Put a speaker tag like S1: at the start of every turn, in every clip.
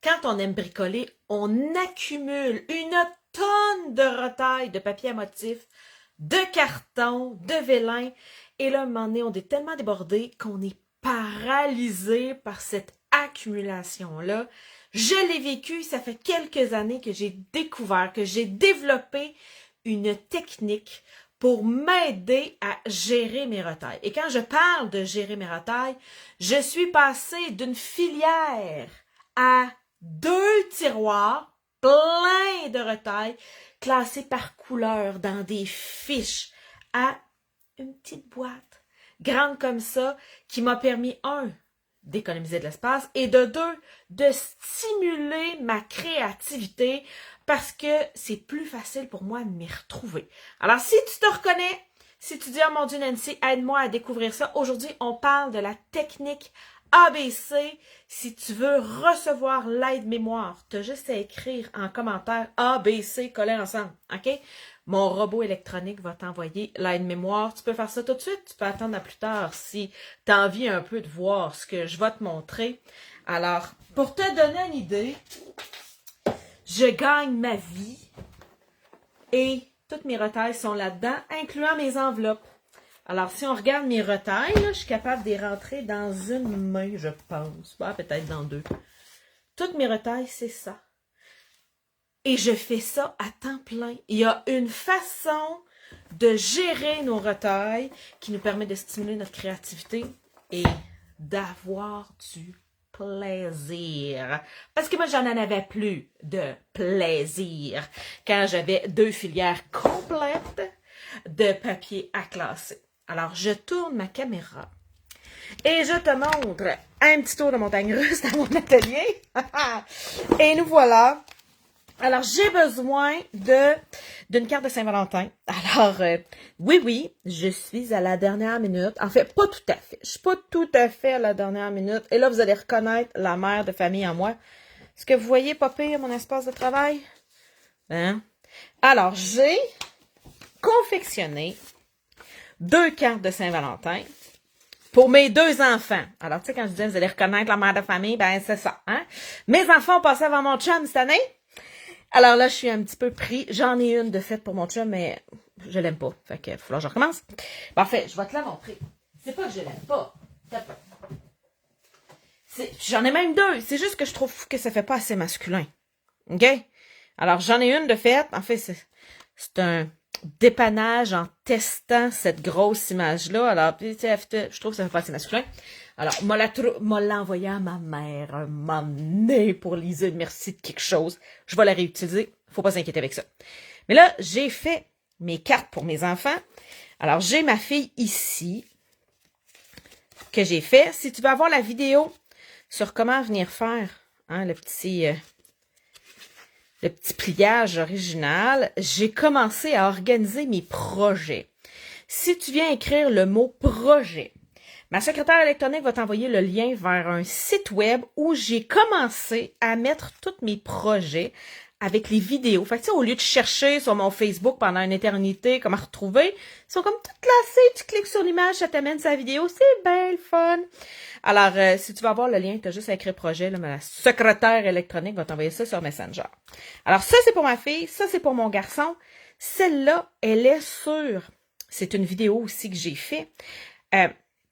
S1: quand on aime bricoler, on accumule une tonne de retails de papier à motif, de carton, de vélin. Et là, à un moment donné, on est tellement débordé qu'on est paralysé par cette accumulation-là. Je l'ai vécu, ça fait quelques années que j'ai découvert, que j'ai développé une technique pour m'aider à gérer mes retails. Et quand je parle de gérer mes retails, je suis passée d'une filière à 2 tiroirs pleins de retails classés par couleur dans des fiches à une petite boîte grande comme ça qui m'a permis, d'économiser de l'espace et de 2, de stimuler ma créativité parce que c'est plus facile pour moi de m'y retrouver. Alors, si tu te reconnais, si tu dis « Oh mon Dieu, Nancy, aide-moi à découvrir ça », aujourd'hui, on parle de la technique ABC. Si tu veux recevoir l'aide-mémoire, tu as juste à écrire en commentaire ABC collé ensemble, OK? Mon robot électronique va t'envoyer l'aide-mémoire. Tu peux faire ça tout de suite, tu peux attendre à plus tard si tu as envie un peu de voir ce que je vais te montrer. Alors, pour te donner une idée, je gagne ma vie et toutes mes retails sont là-dedans, incluant mes enveloppes. Alors, si on regarde mes retails, là, je suis capable de les rentrer dans une main, je pense. Peut-être dans 2. Toutes mes retails, c'est ça. Et je fais ça à temps plein. Il y a une façon de gérer nos retails qui nous permet de stimuler notre créativité et d'avoir du plaisir. Parce que moi, j'en avais plus de plaisir quand j'avais 2 filières complètes de papier à classer. Alors, je tourne ma caméra et je te montre un petit tour de montagne russe dans mon atelier. Et nous voilà. Alors, j'ai besoin d'une carte de Saint-Valentin. Alors, oui, je suis à la dernière minute. En fait, pas tout à fait. Je suis pas tout à fait à la dernière minute. Et là, vous allez reconnaître la mère de famille en moi. Est-ce que vous voyez pas pire mon espace de travail? Hein? Alors, j'ai confectionné 2 cartes de Saint-Valentin pour mes 2 enfants. Alors, tu sais, quand je disais, vous allez reconnaître la mère de famille, ben c'est ça. Hein? Mes enfants ont passé avant mon chum cette année. Alors là, je suis un petit peu pris. J'en ai une de faite pour mon chum, mais je l'aime pas. Fait que, il va falloir que je recommence. Parfait, je vais te la montrer. C'est pas que je l'aime pas. J'en ai même 2. C'est juste que je trouve que ça fait pas assez masculin. OK? Alors, j'en ai une de faite. En fait, c'est un dépannage en testant cette grosse image-là. Alors, je trouve que ça fait pas assez masculin. Alors, m'a l'envoyé à ma mère un moment donné pour Lisa, merci de quelque chose. Je vais la réutiliser. Faut pas s'inquiéter avec ça. Mais là, j'ai fait mes cartes pour mes enfants. Alors, j'ai ma fille ici que j'ai fait. Si tu veux avoir la vidéo sur comment venir faire le petit pliage original, j'ai commencé à organiser mes projets. Si tu viens écrire le mot « projet », ma secrétaire électronique va t'envoyer le lien vers un site web où j'ai commencé à mettre tous mes projets avec les vidéos. Fait que, au lieu de chercher sur mon Facebook pendant une éternité comment retrouver, ils sont comme toutes classés. Tu cliques sur l'image, ça t'amène sa vidéo. C'est bien le fun. Alors, si tu veux avoir le lien, tu as juste à écrire projet. Là, ma secrétaire électronique va t'envoyer ça sur Messenger. Alors, ça, c'est pour ma fille. Ça, c'est pour mon garçon. Celle-là, elle est sur... C'est une vidéo aussi que j'ai fait.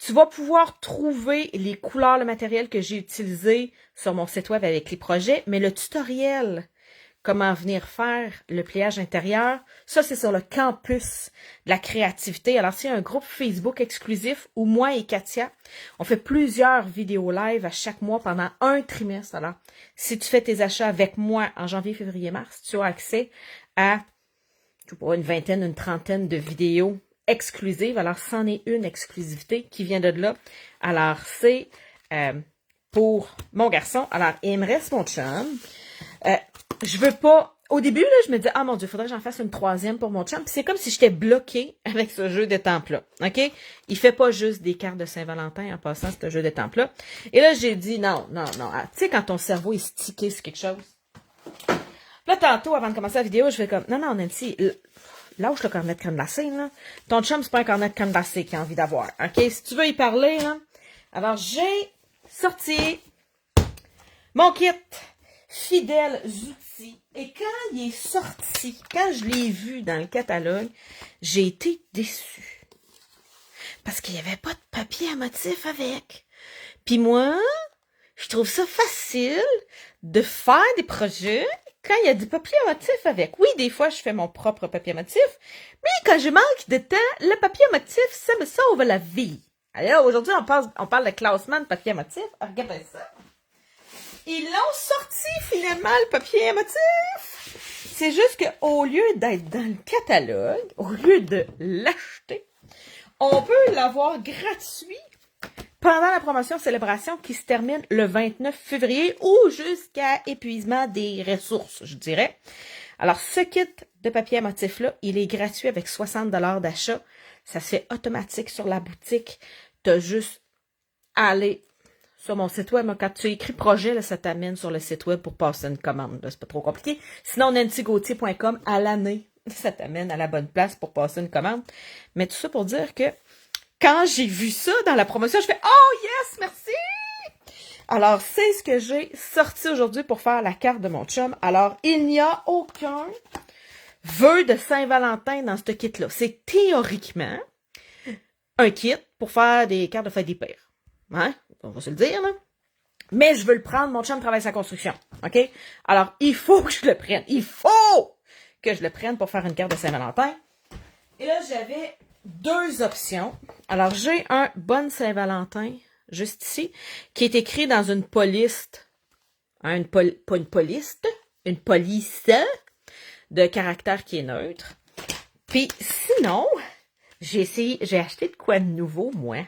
S1: Tu vas pouvoir trouver les couleurs, le matériel que j'ai utilisé sur mon site web avec les projets, mais le tutoriel, comment venir faire le pliage intérieur, ça c'est sur le campus de la créativité. Alors c'est un groupe Facebook exclusif où moi et Katia, on fait plusieurs vidéos live à chaque mois pendant un trimestre. Alors si tu fais tes achats avec moi en janvier, février, mars, tu as accès à une vingtaine, une trentaine de vidéos exclusive. Alors, c'en est une exclusivité qui vient de là. Alors, c'est pour mon garçon. Alors, il me reste mon chum. Je veux pas... Au début, là, je me dis, ah mon Dieu, il faudrait que j'en fasse une 3e pour mon chum. Puis c'est comme si j'étais bloquée avec ce jeu d'étampes-là. OK? Il fait pas juste des cartes de Saint-Valentin en passant ce jeu d'étampes-là. Et là, j'ai dit, non. Ah, tu sais, quand ton cerveau est stické sur quelque chose. Là, tantôt, avant de commencer la vidéo, je fais comme, non, Nancy... Lâche le cornet de crème glacée, là. Ton chum, c'est pas un cornet de crème glacée qu'il a envie d'avoir. OK? Si tu veux y parler, là. Alors, j'ai sorti mon kit fidèles outils. Et quand il est sorti, quand je l'ai vu dans le catalogue, j'ai été déçue. Parce qu'il n'y avait pas de papier à motif avec. Puis moi, je trouve ça facile de faire des projets quand il y a du papier à motif avec. Oui, des fois, je fais mon propre papier à motif, mais quand je manque de temps, le papier à motif, ça me sauve la vie. Alors, aujourd'hui, on parle de classement de papier à motif. Regardez ça. Ils l'ont sorti, finalement, le papier à motif. C'est juste qu'au lieu d'être dans le catalogue, au lieu de l'acheter, on peut l'avoir gratuit pendant la promotion célébration qui se termine le 29 février ou jusqu'à épuisement des ressources, je dirais. Alors, ce kit de papier à motif-là, il est gratuit avec 60 $ d'achat. Ça se fait automatique sur la boutique. Tu as juste à aller sur mon site web. Quand tu écris projet, là, ça t'amène sur le site web pour passer une commande. C'est pas trop compliqué. Sinon, nancygauthier.com à l'année, ça t'amène à la bonne place pour passer une commande. Mais tout ça pour dire que quand j'ai vu ça dans la promotion, je fais « Oh yes, merci! » Alors, c'est ce que j'ai sorti aujourd'hui pour faire la carte de mon chum. Alors, il n'y a aucun vœu de Saint-Valentin dans ce kit-là. C'est théoriquement un kit pour faire des cartes de fête des pères. Hein? On va se le dire, là. Mais je veux le prendre, mon chum travaille sa construction. OK? Alors, il faut que je le prenne. Il faut que je le prenne pour faire une carte de Saint-Valentin. Et là, j'avais deux options. Alors, j'ai un Bonne Saint-Valentin, juste ici, qui est écrit dans une police, hein, pas une police, une police de caractère qui est neutre. Puis, sinon, j'ai acheté de quoi de nouveau, moi.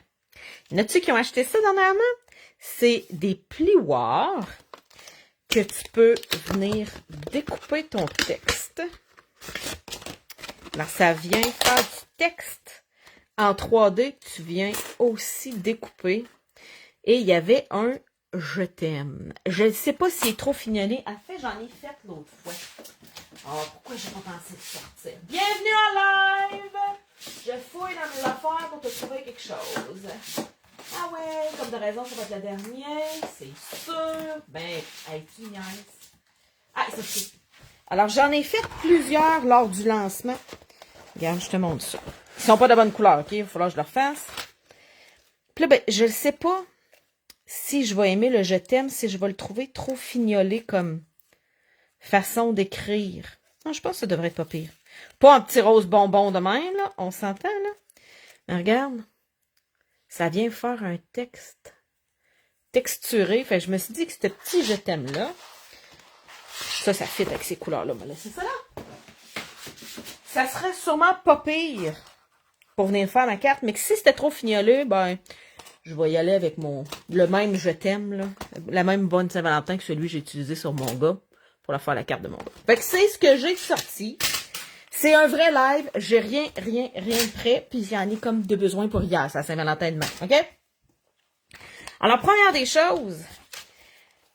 S1: Y en a-tu qui ont acheté ça dernièrement? C'est des plioirs que tu peux venir découper ton texte. Alors, ça vient faire du texte en 3D. Tu viens aussi découper. Et il y avait un « Je t'aime ». Je ne sais pas s'il est trop fignolé. En fait, j'en ai fait l'autre fois. Oh, pourquoi j'ai pas pensé de sortir? Bienvenue en live! Je fouille dans mes affaires pour te trouver quelque chose. Ah ouais, comme de raison, ça va être la dernière. C'est sûr. Ben, hey, tu niaises. Ah, c'est ça. Alors, j'en ai fait plusieurs lors du lancement. Regarde, je te montre ça. Ils sont pas de bonne couleur, OK? Il va falloir que je leur fasse. Puis là, ben, je ne sais pas si je vais aimer le « Je t'aime », si je vais le trouver trop fignolé comme façon d'écrire. Non, je pense que ça devrait être pas pire. Pas un petit rose bonbon de même, là. On s'entend, là. Mais regarde. Ça vient faire un texte texturé. Fait que je me suis dit que ce petit « Je t'aime » là, ça fit avec ces couleurs-là. On va laisser ça là. Ça serait sûrement pas pire pour venir faire ma carte, mais que si c'était trop fignolé, ben, je vais y aller avec le même « Je t'aime », là. La même Bonne Saint-Valentin que celui que j'ai utilisé sur mon gars pour la faire la carte de mon gars. Fait que c'est ce que j'ai sorti. C'est un vrai live. J'ai rien de prêt. Puis j'en ai comme de besoin pour hier. C'est à Saint-Valentin demain. OK? Alors, première des choses,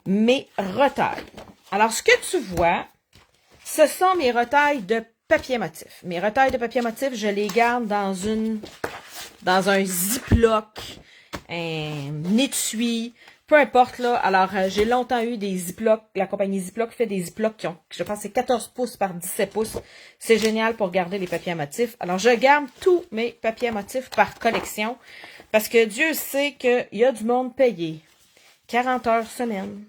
S1: mes retailles. Alors, ce que tu vois, ce sont mes retailles de papier motif. Mes retailles de papier motif, je les garde dans un Ziploc, un étui, peu importe, là. Alors, j'ai longtemps eu des Ziplocs. La compagnie Ziploc fait des Ziplocs qui ont, je pense, c'est 14 pouces par 17 pouces. C'est génial pour garder les papiers à motifs. Alors, je garde tous mes papiers à motifs par collection. Parce que Dieu sait qu'il y a du monde payé 40 heures semaine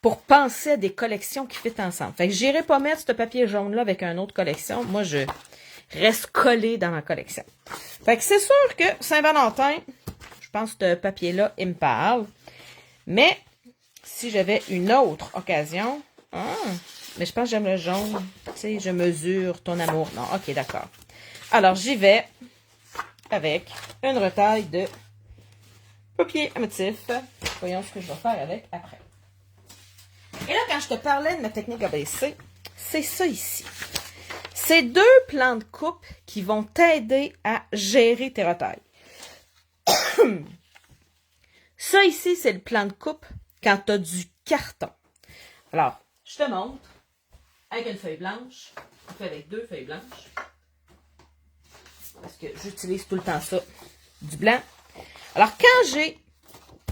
S1: pour penser à des collections qui fit ensemble. Fait que j'irai pas mettre ce papier jaune-là avec une autre collection. Moi, je reste collé dans ma collection. Fait que c'est sûr que Saint-Valentin, je pense que ce papier-là, il me parle. Mais, si j'avais une autre occasion... mais je pense que j'aime le jaune. Tu sais, je mesure ton amour. Non, ok, d'accord. Alors, j'y vais avec une retaille de papier à motif. Voyons ce que je vais faire avec après. Et là, quand je te parlais de ma technique ABC, c'est ça ici. C'est deux plans de coupe qui vont t'aider à gérer tes retailles. Ça ici, c'est le plan de coupe quand tu as du carton. Alors, je te montre avec une feuille blanche. On fait avec deux feuilles blanches. Parce que j'utilise tout le temps ça, du blanc. Alors, quand j'ai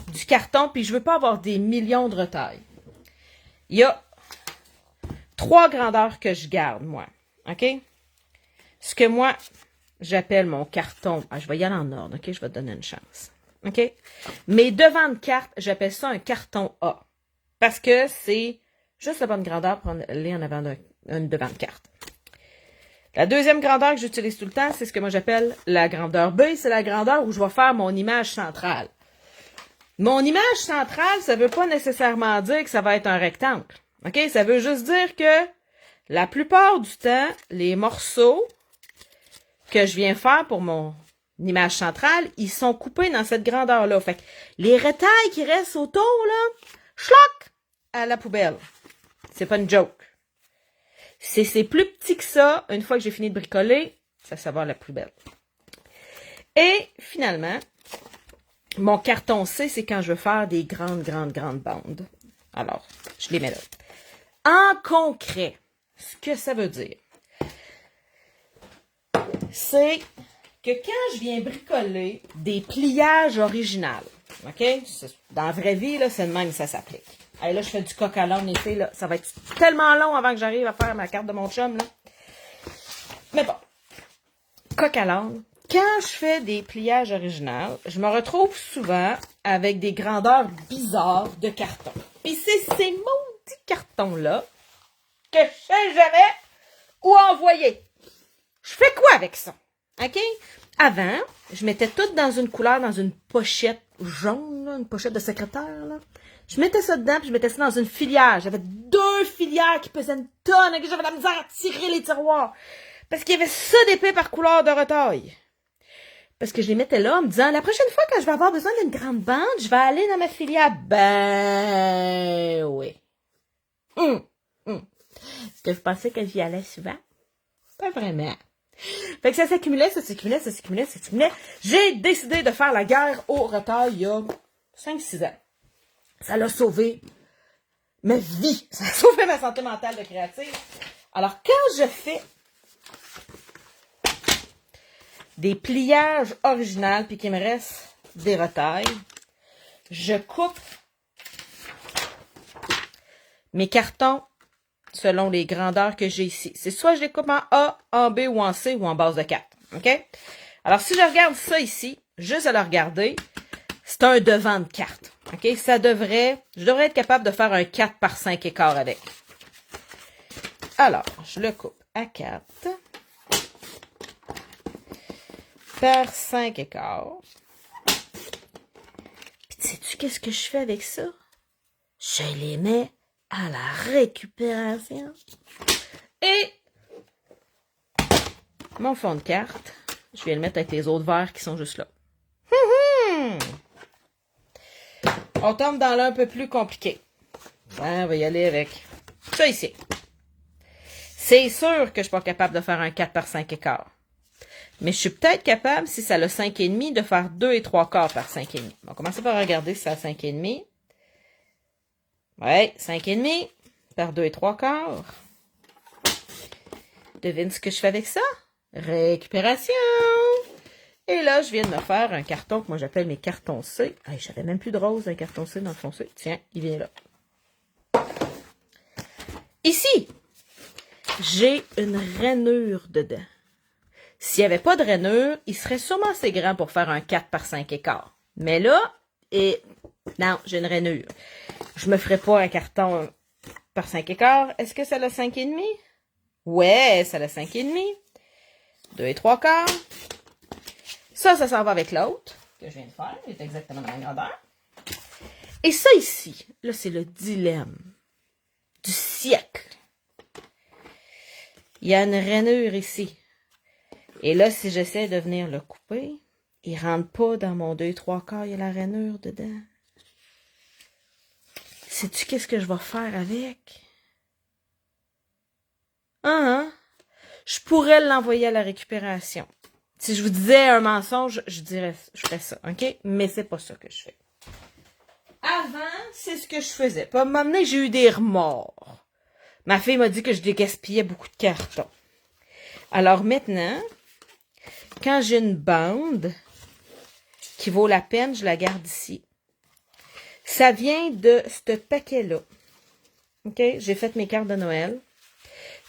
S1: du carton, puis je veux pas avoir des millions de retailles, il y a 3 grandeurs que je garde, moi. OK? Ce que moi, j'appelle mon carton. Ah, je vais y aller en ordre, OK? Je vais te donner une chance. OK? Mes devants de carte, j'appelle ça un carton A. Parce que c'est juste la bonne grandeur pour aller en avant d'un devant de carte. La deuxième grandeur que j'utilise tout le temps, c'est ce que moi j'appelle la grandeur B. C'est la grandeur où je vais faire mon image centrale. Mon image centrale, ça veut pas nécessairement dire que ça va être un rectangle. OK? Ça veut juste dire que la plupart du temps, les morceaux que je viens faire pour mon image centrale, ils sont coupés dans cette grandeur-là. Fait que les retailles qui restent autour, là, schlock, à la poubelle. C'est pas une joke. C'est plus petit que ça. Une fois que j'ai fini de bricoler, ça va à la poubelle. Et finalement, mon carton C, c'est quand je veux faire des grandes bandes. Alors, je les mets là. En concret, ce que ça veut dire, c'est que quand je viens bricoler des pliages originaux, OK? Dans la vraie vie, là, c'est de même que ça s'applique. Hey, là, je fais du coq à l'âne, les filles, là. Ça va être tellement long avant que j'arrive à faire ma carte de mon chum, là. Mais bon, coq à l'âne. Quand je fais des pliages originaux, je me retrouve souvent avec des grandeurs bizarres de carton. Puis c'est ces maudits cartons-là que je sais jamais où envoyer. Je fais quoi avec ça? OK? Avant, je mettais tout dans une couleur, dans une pochette jaune, là, une pochette de secrétaire, là. Je mettais ça dedans, puis je mettais ça dans une filière. J'avais 2 filières qui pesaient une tonne, et j'avais la misère à tirer les tiroirs. Parce qu'il y avait ça d'épais par couleur de retaille. Parce que je les mettais là en me disant, la prochaine fois que je vais avoir besoin d'une grande bande, je vais aller dans ma filière. Ben oui. Est-ce que vous pensez que j'y allais souvent? Pas vraiment. Fait que ça s'accumulait. J'ai décidé de faire la guerre au retail il y a 5-6 ans. Ça l'a sauvé ma vie. Ça a sauvé ma santé mentale de créative. Alors, quand je fais des pliages originaux puis qu'il me reste des retailles, je coupe mes cartons selon les grandeurs que j'ai ici. C'est soit je les coupe en A, en B ou en C ou en base de 4. OK? Alors, si je regarde ça ici, juste à le regarder, c'est un devant de carte. OK? Je devrais être capable de faire un 4 par 5 écarts avec. Alors, je le coupe à 4 par 5 écarts. Puis, sais-tu qu'est-ce que je fais avec ça? Je les mets à la récupération. Et mon fond de carte, je vais le mettre avec les autres verres qui sont juste là. On tombe dans l'un peu plus compliqué. On va y aller avec ça ici. C'est sûr que je ne suis pas capable de faire un 4 par 5 écarts. Mais je suis peut-être capable, si ça a le 5,5, de faire 2 3/4 par 5,5. On va commencer par regarder si ça a 5,5. Ouais, 5,5 par 2 3/4. Devine ce que je fais avec ça? Récupération! Et là, je viens de me faire un carton que moi j'appelle mes cartons C. Hey, j'avais même plus de rose un carton C dans le fond C. Tiens, il vient là. Ici, j'ai une rainure dedans. S'il n'y avait pas de rainure, il serait sûrement assez grand pour faire un 4 par 5 écarts. Mais là, non, j'ai une rainure. Je me ferais pas un carton par 5 écarts. Est-ce que ça a 5,5? Ouais, ça a 5,5. 2 3/4. Ça s'en va avec l'autre que je viens de faire. Il est exactement de la même grandeur. Et ça ici, là, c'est le dilemme du siècle. Il y a une rainure ici. Et là, si j'essaie de venir le couper, il rentre pas dans mon 2 3/4. Il y a la rainure dedans. Sais-tu qu'est-ce que je vais faire avec? Je pourrais l'envoyer à la récupération. Si je vous disais un mensonge, je ferais ça, OK? Mais c'est pas ça que je fais. Avant, c'est ce que je faisais. Puis à un moment donné, j'ai eu des remords. Ma fille m'a dit que je gaspillais beaucoup de cartons. Alors maintenant, quand j'ai une bande qui vaut la peine, je la garde ici. Ça vient de ce paquet-là. OK? J'ai fait mes cartes de Noël.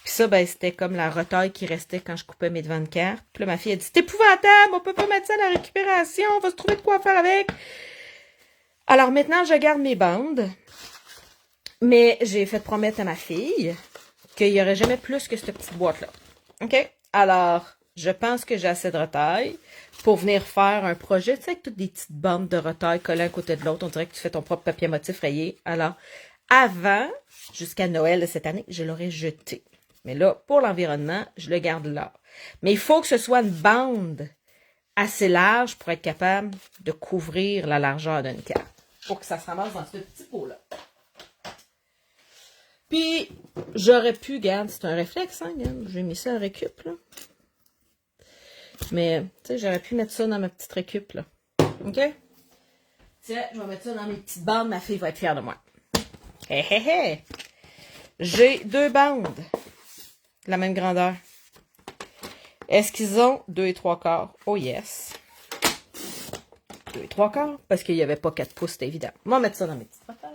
S1: Puis ça, ben, c'était comme la retaille qui restait quand je coupais mes devants de carte. Puis là, ma fille a dit, c'est épouvantable, on peut pas mettre ça à la récupération, on va se trouver de quoi faire avec. Alors maintenant, je garde mes bandes. Mais j'ai fait promettre à ma fille qu'il n'y aurait jamais plus que cette petite boîte-là. OK? Alors, je pense que j'ai assez de retaille pour venir faire un projet, tu sais, avec toutes des petites bandes de retaille collées à côté de l'autre. On dirait que tu fais ton propre papier motif rayé. Alors, avant, jusqu'à Noël de cette année, je l'aurais jeté. Mais là, pour l'environnement, je le garde là. Mais il faut que ce soit une bande assez large pour être capable de couvrir la largeur d'une carte. Pour que ça se ramasse dans ce petit pot-là. Puis, j'aurais pu, regarde, c'est un réflexe, hein, regarde, j'ai mis ça en récup, là. Mais, tu sais, j'aurais pu mettre ça dans ma petite récup, là. OK? Tiens, je vais mettre ça dans mes petites bandes, ma fille va être fière de moi. Hé, hé, hé! J'ai 2 bandes de la même grandeur. Est-ce qu'ils ont 2 3/4? Oh yes! 2 3/4, parce qu'il n'y avait pas 4 pouces, c'est évident. On va mettre ça dans mes petites affaires.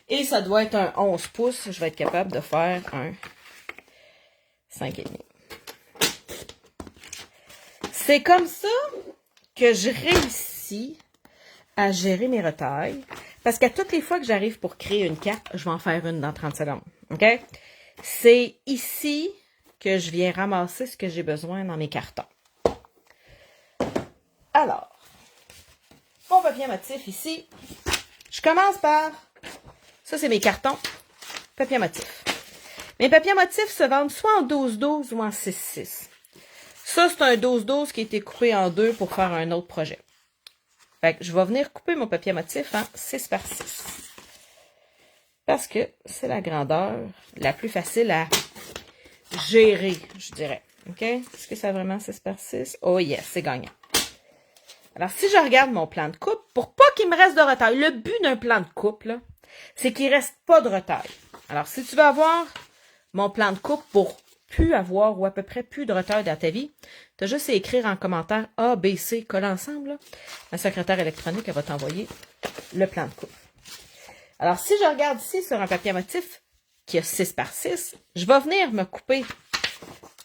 S1: Et ça doit être un 11 pouces. Je vais être capable de faire un 5,5. C'est comme ça que je réussis à gérer mes retailles. Parce qu'à toutes les fois que j'arrive pour créer une carte, je vais en faire une dans 30 secondes. OK? C'est ici que je viens ramasser ce que j'ai besoin dans mes cartons. Alors, mon papier motif ici. Je commence par... Ça, c'est mes cartons papier motif. Mes papiers motifs se vendent soit en 12-12 ou en 6-6. Ça, c'est un 12-12 qui a été coupé en 2 pour faire un autre projet. Fait que je vais venir couper mon papier motif en 6 par 6. Parce que c'est la grandeur la plus facile à gérer, je dirais. OK? Est-ce que c'est vraiment 6 par 6? Oh yes, c'est gagnant. Alors, si je regarde mon plan de coupe, pour pas qu'il me reste de retaille, le but d'un plan de coupe, là, c'est qu'il ne reste pas de retaille. Alors, si tu veux avoir mon plan de coupe pour plus avoir ou à peu près plus de retaille dans ta vie, tu as juste à écrire en commentaire A, B, C, colle ensemble. Là. Ma secrétaire électronique, elle va t'envoyer le plan de coupe. Alors, si je regarde ici sur un papier motif qui a 6 par 6, je vais venir me couper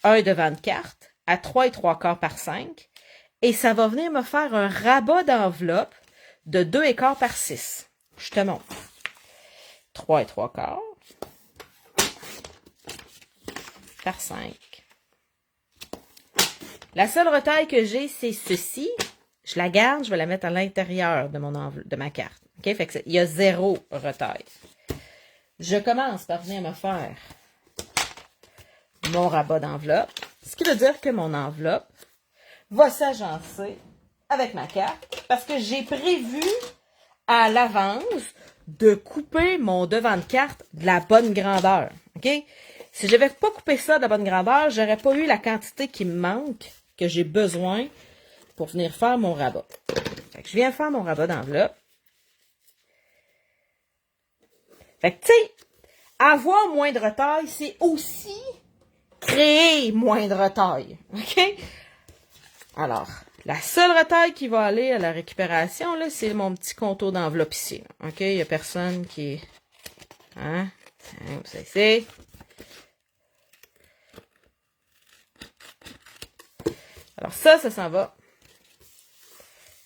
S1: un devant de carte à 3 3/4 par 5 et ça va venir me faire un rabat d'enveloppe de 2 1/4 par 6. Je te montre. 3 3/4 par 5. La seule retaille que j'ai, c'est ceci. Je la garde, je vais la mettre à l'intérieur de de ma carte. OK? Fait que il y a 0 retaille. Je commence par venir me faire mon rabat d'enveloppe. Ce qui veut dire que mon enveloppe va s'agencer avec ma carte parce que j'ai prévu à l'avance de couper mon devant de carte de la bonne grandeur. OK? Si je n'avais pas coupé ça de la bonne grandeur, j'aurais pas eu la quantité qui me manque, que j'ai besoin pour venir faire mon rabat. Fait que je viens faire mon rabat d'enveloppe. Fait que, tu sais, avoir moins de retaille, c'est aussi créer moins de retaille. OK? Alors, la seule retaille qui va aller à la récupération, là, c'est mon petit contour d'enveloppe ici. Là. OK? Il n'y a personne qui... Hein? Vous savez, alors ça s'en va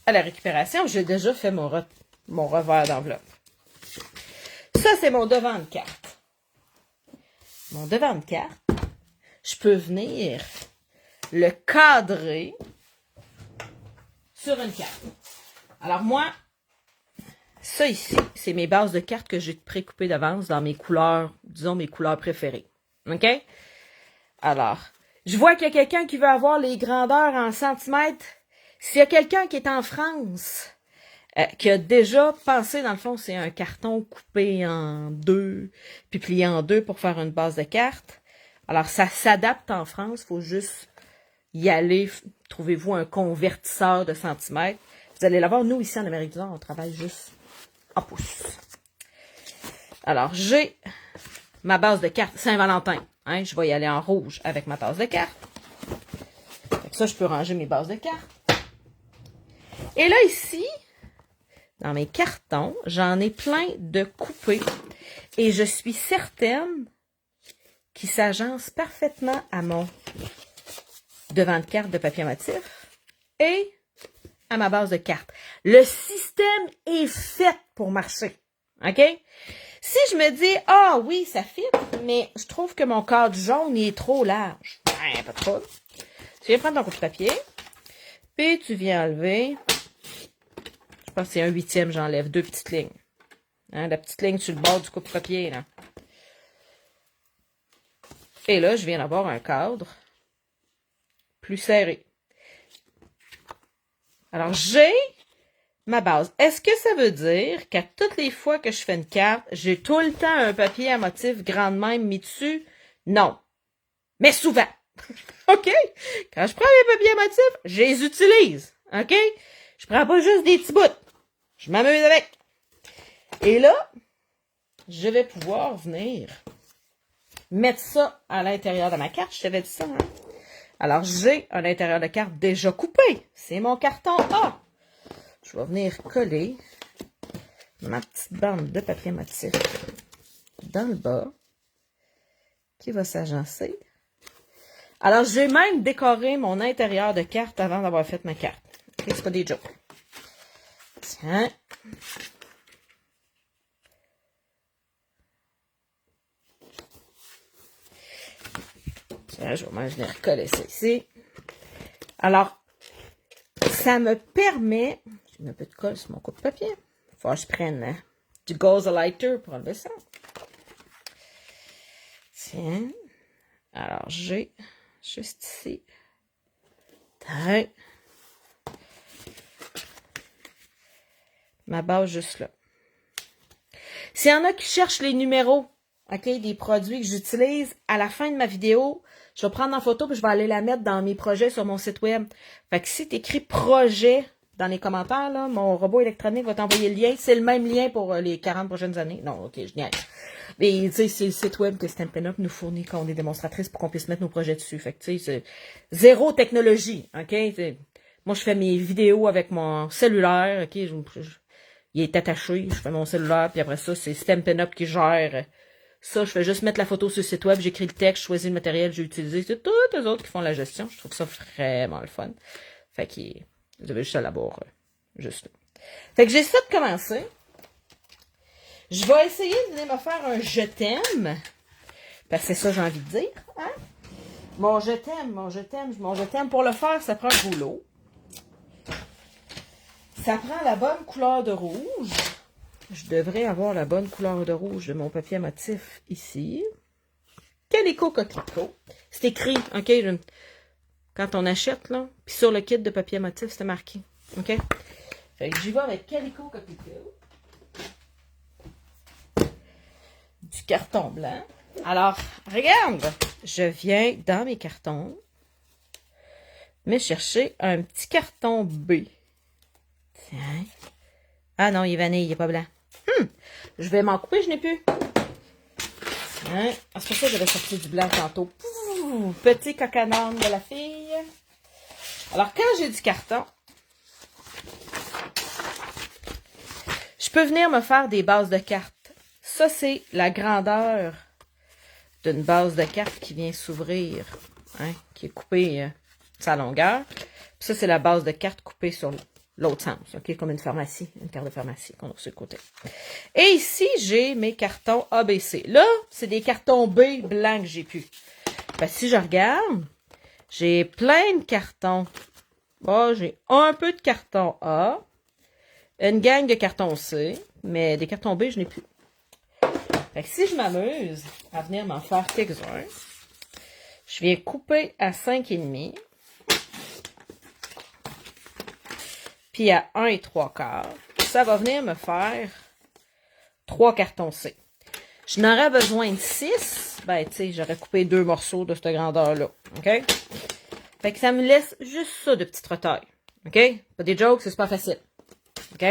S1: à la récupération. J'ai déjà fait mon revers d'enveloppe. Ça, c'est mon devant de carte. Mon devant de carte, je peux venir le cadrer sur une carte. Alors moi, ça ici, c'est mes bases de cartes que j'ai précoupées d'avance dans mes couleurs, disons mes couleurs préférées. OK? Alors, je vois qu'il y a quelqu'un qui veut avoir les grandeurs en centimètres. S'il y a quelqu'un qui est en France, qui a déjà pensé, dans le fond, c'est un carton coupé en 2, puis plié en 2 pour faire une base de cartes. Alors, ça s'adapte en France. Il faut juste y aller. Trouvez-vous un convertisseur de centimètres. Vous allez l'avoir. Nous, ici, en Amérique du Nord, on travaille juste en pouces. Alors, j'ai ma base de cartes Saint-Valentin. Hein, je vais y aller en rouge avec ma base de cartes. Ça, je peux ranger mes bases de cartes. Et là, ici, dans mes cartons, j'en ai plein de coupés. Et je suis certaine qui s'agence parfaitement à mon devant de carte de papier motif et à ma base de cartes. Le système est fait pour marcher. OK? Si je me dis, ah oui, ça fit, mais je trouve que mon cadre jaune il est trop large. Ben, pas trop. Tu viens prendre ton coupe de papier, puis tu viens enlever, je pense que c'est 1/8, j'enlève 2 petites lignes. Hein, la petite ligne sur le bord du coupe de papier, là. Et là, je viens d'avoir un cadre plus serré. Alors, j'ai ma base. Est-ce que ça veut dire qu'à toutes les fois que je fais une carte, j'ai tout le temps un papier à motif grand de même mis dessus? Non. Mais souvent. OK? Quand je prends mes papiers à motif, je les utilise. OK? Je prends pas juste des petits bouts. Je m'amuse avec. Et là, je vais pouvoir venir mettre ça à l'intérieur de ma carte. Je t'avais dit ça, hein? Alors, j'ai un intérieur de carte déjà coupé. C'est mon carton A. Je vais venir coller ma petite bande de papier motif dans le bas qui va s'agencer. Alors, j'ai même décoré mon intérieur de carte avant d'avoir fait ma carte. Okay, c'est pas des jokes. Tiens. Tiens, je vais même venir coller ça ici. Alors, ça me permet... J'ai mis un peu de colle sur mon coupe de papier. Il faut que je prenne du gauze lighter pour enlever ça. Tiens. Alors, j'ai juste ici. Tac. Ma base juste là. S'il y en a qui cherchent les numéros, OK, des produits que j'utilise, à la fin de ma vidéo, je vais prendre en photo et je vais aller la mettre dans mes projets sur mon site web. Fait que si tu écris projet dans les commentaires, là, mon robot électronique va t'envoyer le lien. C'est le même lien pour les 40 prochaines années. Non, OK, je niaise. Mais tu sais, c'est le site web que Stampin' Up nous fournit quand on est démonstratrice pour qu'on puisse mettre nos projets dessus. Fait que tu sais, c'est zéro technologie, OK? Moi, je fais mes vidéos avec mon cellulaire, OK? Il est attaché, je fais mon cellulaire, puis après ça, c'est Stampin' Up qui gère ça. Je fais juste mettre la photo sur le site web, j'écris le texte, je choisis le matériel, j'ai utilisé. C'est tous les autres qui font la gestion. Je trouve ça vraiment le fun. Fait que vous avez juste à l'avoir juste là. Fait que j'essaie de commencer. Je vais essayer de venir me faire un je t'aime. Parce que c'est ça que j'ai envie de dire. Hein? Mon je t'aime, mon je t'aime, mon je t'aime. Pour le faire, ça prend un rouleau. Ça prend la bonne couleur de rouge. Je devrais avoir la bonne couleur de rouge de mon papier à motif ici. Calico Coquelicot. C'est écrit, OK? Quand on achète, là. Puis sur le kit de papier à motif, c'est marqué. OK? Fait que j'y vais avec Calico Coquelicot. Du carton blanc. Alors, regarde! Je viens dans mes cartons me chercher un petit carton B. Tiens. Ah non, il est vanille, il n'est pas blanc. Je vais m'en couper, je n'ai plus. Hein? Ah, c'est pour ça que j'avais sorti du blanc tantôt. Pouh, petit cocanane de la fille. Alors, quand j'ai du carton, je peux venir me faire des bases de cartes. Ça, c'est la grandeur d'une base de cartes qui vient s'ouvrir, hein, qui est coupée sa longueur. Puis ça, c'est la base de cartes coupée sur l'autre sens, OK, comme une pharmacie, une carte de pharmacie qu'on a sur le côté. Et ici, j'ai mes cartons ABC. Là, c'est des cartons B blancs que j'ai pu. Ben, si je regarde, j'ai plein de cartons. Oh, j'ai un peu de carton A, une gang de cartons C, mais des cartons B, je n'ai plus. Fait que si je m'amuse à venir m'en faire quelques-uns, je viens couper à 5,5. Puis à 1 3/4, ça va venir me faire 3 cartons C. Je n'aurais besoin de 6. Ben, tu sais, j'aurais coupé 2 morceaux de cette grandeur-là. OK? Fait que ça me laisse juste ça de petite retaille. OK? Pas des jokes, c'est pas facile. OK?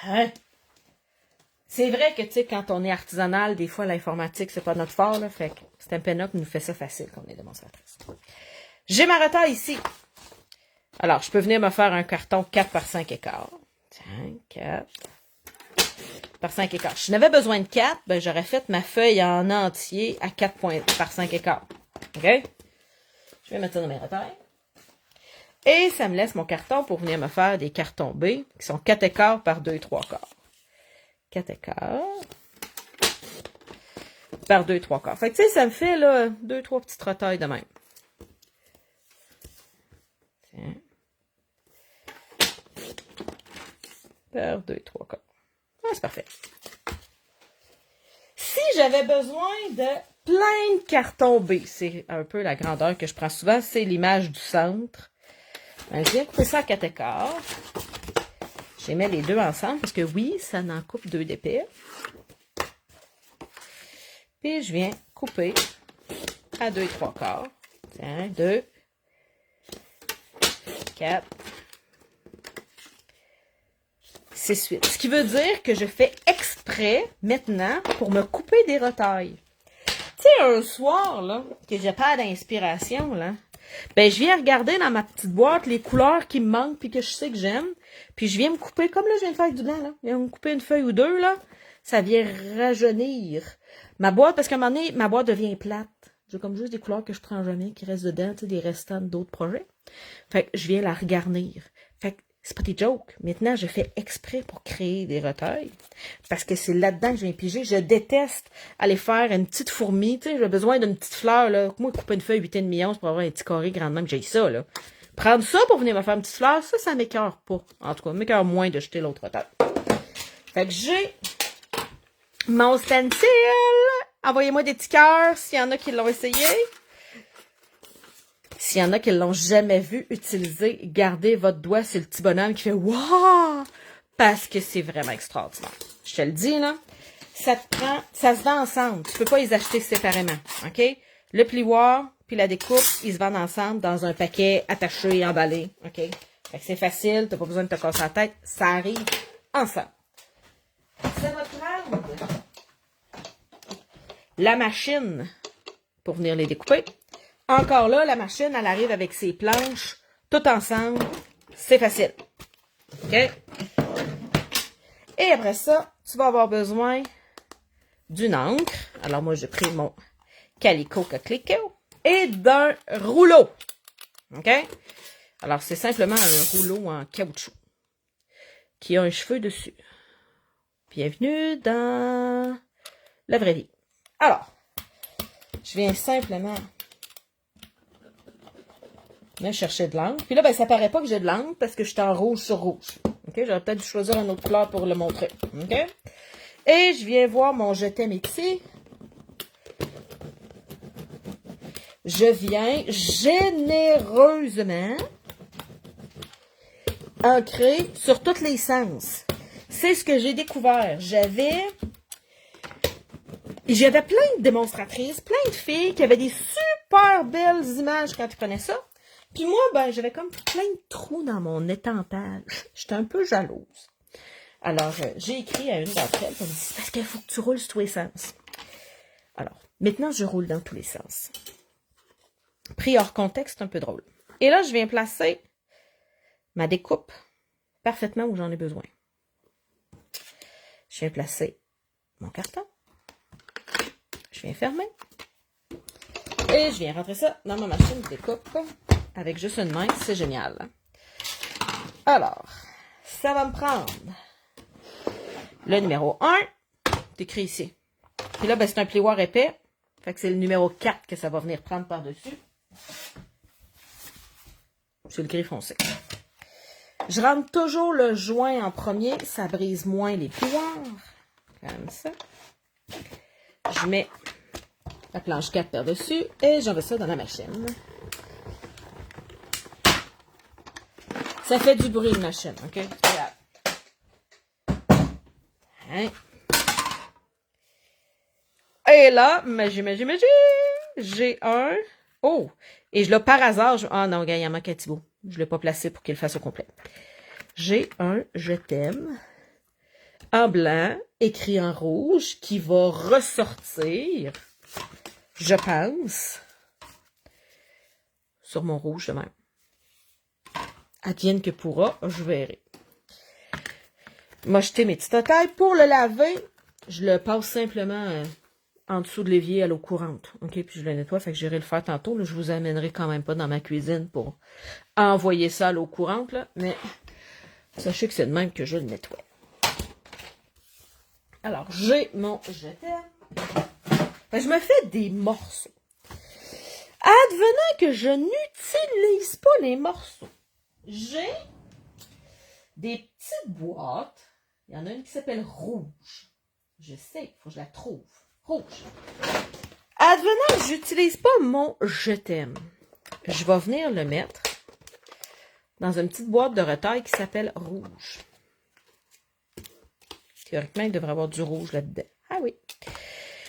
S1: Hein? C'est vrai que, tu sais, quand on est artisanal, des fois, l'informatique, c'est pas notre fort, là. Fait que Stampin' Up nous fait ça facile quand on est démonstratrice. J'ai ma retaille ici. Alors, je peux venir me faire un carton 4 par 5 écarts. Tiens, 4. par 5 écarts. Si je n'avais besoin de 4, ben j'aurais fait ma feuille en entier à 4 points par 5 écarts. OK? Je vais mettre ça dans mes repères. Et ça me laisse mon carton pour venir me faire des cartons B, qui sont 4 écarts par 2 3 quarts. 4 écarts par 2 3 quarts. Fait que tu sais, ça me fait là 2-3 petites retailles de même. Tiens. Par 2 3 quarts. Ah, c'est parfait. Si j'avais besoin de plein de cartons B, c'est un peu la grandeur que je prends souvent, c'est l'image du centre. Ben, je viens couper ça à 4 écarts. Je les mets les deux ensemble parce que oui, ça en coupe 2 d'épais. Puis je viens couper à 2 3 quarts. Tiens, 2, 4, 6, 8. Ce qui veut dire que je fais exprès maintenant pour me couper des retailles. Tu sais, un soir, là, que j'ai pas d'inspiration, là, ben je viens regarder dans ma petite boîte les couleurs qui me manquent puis que je sais que j'aime. Puis je viens me couper, comme là, je viens de faire avec du blanc, là. Je viens me couper une feuille ou deux, là. Ça vient rajeunir ma boîte, parce qu'à un moment donné, ma boîte devient plate. J'ai comme juste des couleurs que je prends jamais, qui restent dedans, tu sais, des restants d'autres projets. Fait que je viens la regarnir. Fait que c'est pas des jokes. Maintenant, je fais exprès pour créer des retailles. Parce que c'est là-dedans que je viens piger. Je déteste aller faire une petite fourmi. Tu sais, j'ai besoin d'une petite fleur, là. Moi, couper une feuille 8,5 onces pour avoir un petit carré grandement que j'ai ça, là. Prendre ça pour venir me faire une petite fleur, ça m'écœure pas. En tout cas, m'écœure moins de jeter l'autre retaille. Fait que j'ai mon stencil. Envoyez-moi des petits cœurs s'il y en a qui l'ont essayé. S'il y en a qui l'ont jamais vu utiliser, gardez votre doigt sur le petit bonhomme qui fait « Wow! » Parce que c'est vraiment extraordinaire. Je te le dis, là. Ça te prend, ça se vend ensemble. Tu peux pas les acheter séparément. OK? Le plioir puis la découpe, ils se vendent ensemble dans un paquet attaché, emballé. OK? Fait que c'est facile. T'as pas besoin de te casser la tête. Ça arrive ensemble. Ça va prendre la machine pour venir les découper. Encore là, la machine, elle arrive avec ses planches, tout ensemble. C'est facile. OK? Et après ça, tu vas avoir besoin d'une encre. Alors moi, j'ai pris mon Calico Coquelicot et d'un rouleau. OK? Alors, c'est simplement un rouleau en caoutchouc qui a un cheveu dessus. Bienvenue dans la vraie vie. Alors, je viens simplement me chercher de l'encre. Puis là, ben, ça paraît pas que j'ai de l'encre parce que je suis en rouge sur rouge. OK? J'aurais peut-être dû choisir une autre couleur pour le montrer. OK? Et je viens voir mon je t'aime ici. Je viens généreusement ancrer sur tous les sens. C'est ce que j'ai découvert. J'avais plein de démonstratrices, plein de filles qui avaient des super belles images quand ils prenaient ça. Puis moi, ben, j'avais comme plein de trous dans mon étampage. J'étais un peu jalouse. Alors, j'ai écrit à une d'entre elles, elle me dit, parce qu'il faut que tu roules sur tous les sens. Alors, maintenant, je roule dans tous les sens. Pris hors contexte, un peu drôle. Et là, je viens placer ma découpe parfaitement où j'en ai besoin. Je viens placer mon carton. Je viens fermer. Et je viens rentrer ça dans ma machine de découpe avec juste une main. C'est génial. Alors, ça va me prendre le numéro 1. C'est écrit ici. Puis là, ben, c'est un plioir épais. Fait que c'est le numéro 4 que ça va venir prendre par-dessus. C'est le gris foncé. Je rentre toujours le joint en premier. Ça brise moins les plioirs. Comme ça. Je mets la planche 4 par-dessus et j'envoie ça dans la machine. Ça fait du bruit, une machine, OK? Hein? Et là, magie, j'ai un... Oh! Et je l'ai par hasard... Ah non, gars, il en manque un petit bout. Je ne l'ai pas placé pour qu'il le fasse au complet. J'ai un « Je t'aime » en blanc, écrit en rouge, qui va ressortir, je pense, sur mon rouge de même. Advienne que pourra, je verrai. m'a jeté mes petites tailles. Pour le laver, je le passe simplement en dessous de l'évier à l'eau courante. OK? Puis je le nettoie, fait que j'irai le faire tantôt. Là, je vous amènerai quand même pas dans ma cuisine pour envoyer ça à l'eau courante, là, mais sachez que c'est de même que je le nettoie. Alors, j'ai mon jetem. Je me fais des morceaux. Advenant que je n'utilise pas les morceaux, j'ai des petites boîtes. Il y en a une qui s'appelle rouge. Je sais, il faut que je la trouve. Rouge. Advenant que j'utilise pas mon je t'aime, je vais venir le mettre dans une petite boîte de retail qui s'appelle rouge. Théoriquement, il devrait y avoir du rouge là-dedans. Ah oui.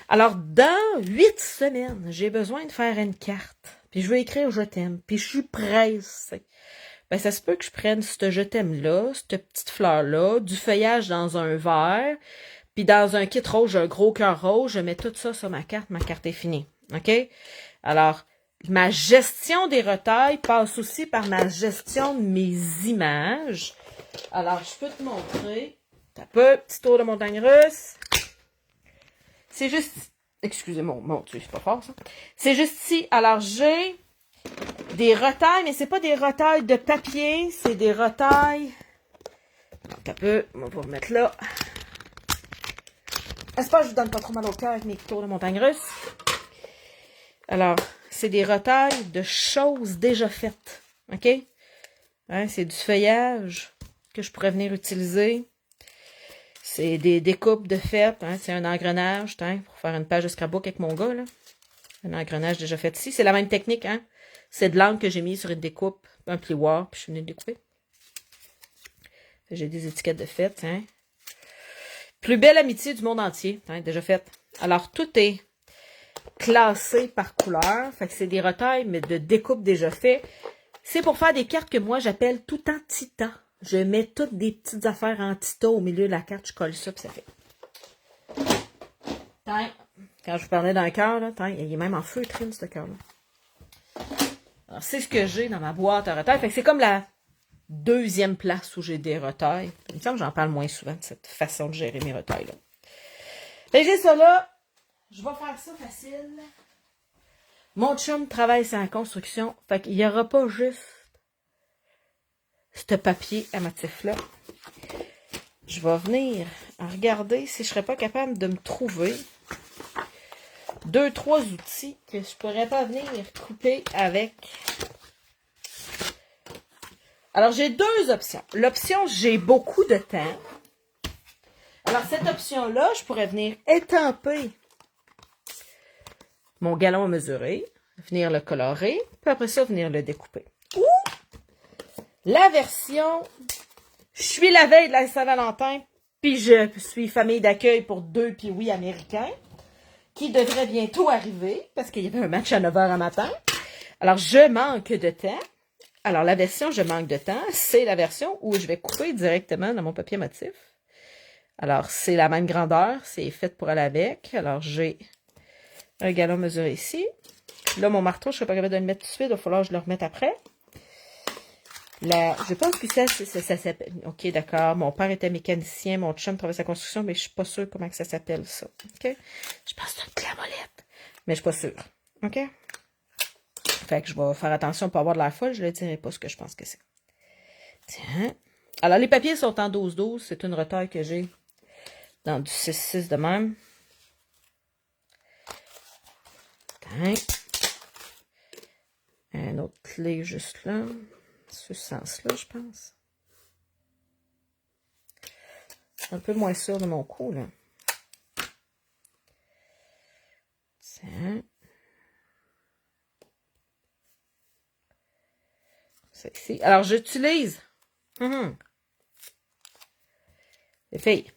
S1: Alors, dans 8 semaines, j'ai besoin de faire une carte. Puis je veux écrire je t'aime. Puis je suis pressée. Ben, ça se peut que je prenne ce je t'aime-là, cette petite fleur-là, du feuillage dans un verre, puis dans un kit rouge, un gros cœur rouge, je mets tout ça sur ma carte est finie. OK? Alors, ma gestion des retails passe aussi par ma gestion de mes images. Alors, je peux te montrer. T'as peu, petit tour de montagne russe. C'est juste... Excusez-moi, mon Dieu, c'est pas fort, ça. C'est juste ici. Alors, j'ai des retails, mais c'est pas des retails de papier, c'est des retails... T'as peu, on va vous remettre là. J'espère que je vous donne pas trop mal au cœur avec mes tours de montagne russe. Alors, c'est des retails de choses déjà faites. OK? Hein, c'est du feuillage que je pourrais venir utiliser. C'est des découpes de fête. Hein, c'est un engrenage, hein, pour faire une page de scrapbook avec mon gars. Là. Un engrenage déjà fait ici. C'est la même technique. Hein? C'est de l'encre que j'ai mis sur une découpe, un plioir, puis je suis venue le découper. J'ai des étiquettes de fête. Hein? Plus belle amitié du monde entier. Hein, déjà faite. Alors, tout est classé par couleur. Fait que c'est des retails, mais de découpe déjà fait. C'est pour faire des cartes que moi, j'appelle tout en titan. Je mets toutes des petites affaires en titan au milieu de la carte. Je colle ça, puis ça fait. Tiens. Quand je vous parlais d'un cœur, là, tiens, il est même en feutrine, ce cœur-là. Alors, c'est ce que j'ai dans ma boîte à retails. Fait que c'est comme la deuxième place où j'ai des retails. Il me semble que j'en parle moins souvent de cette façon de gérer mes retails-là. Fait que j'ai ça là. Je vais faire ça facile. Mon chum travaille sur la construction. Fait qu'il n'y aura pas juste ce papier à motif-là. Je vais venir regarder si je ne serais pas capable de me trouver 2-3 outils que je pourrais pas venir couper avec. Alors, j'ai deux options. L'option, j'ai beaucoup de temps. Alors, cette option-là, je pourrais venir étamper mon galon à mesurer, venir le colorer, puis après ça, venir le découper. Ou la version, je suis la veille de la Saint-Valentin, puis je suis famille d'accueil pour 2 piouis américains, qui devrait bientôt arriver, parce qu'il y avait un match à 9h à matin. Alors, je manque de temps. Alors, la version je manque de temps, c'est la version où je vais couper directement dans mon papier motif. Alors, c'est la même grandeur, c'est fait pour aller avec. Alors, j'ai un galon mesuré ici. Là, mon marteau, je ne serais pas capable de le mettre tout de suite, il va falloir que je le remette après. Là, je pense que ça s'appelle... OK, d'accord. Mon père était mécanicien, mon chum travaillait sa construction, mais je ne suis pas sûre comment que ça s'appelle, ça. OK? Je pense que c'est une clé à molette, mais je ne suis pas sûre. OK? Fait que je vais faire attention pour avoir de l'air folle, je ne le dirai pas ce que je pense que c'est. Tiens. Alors, les papiers sont en 12-12. C'est une retaille que j'ai dans du 6-6 de même. Tiens. Une autre clé juste là. Ce sens-là, je pense. Un peu moins sûr de mon coup, là. Tiens. C'est ici. Alors, j'utilise... Les filles.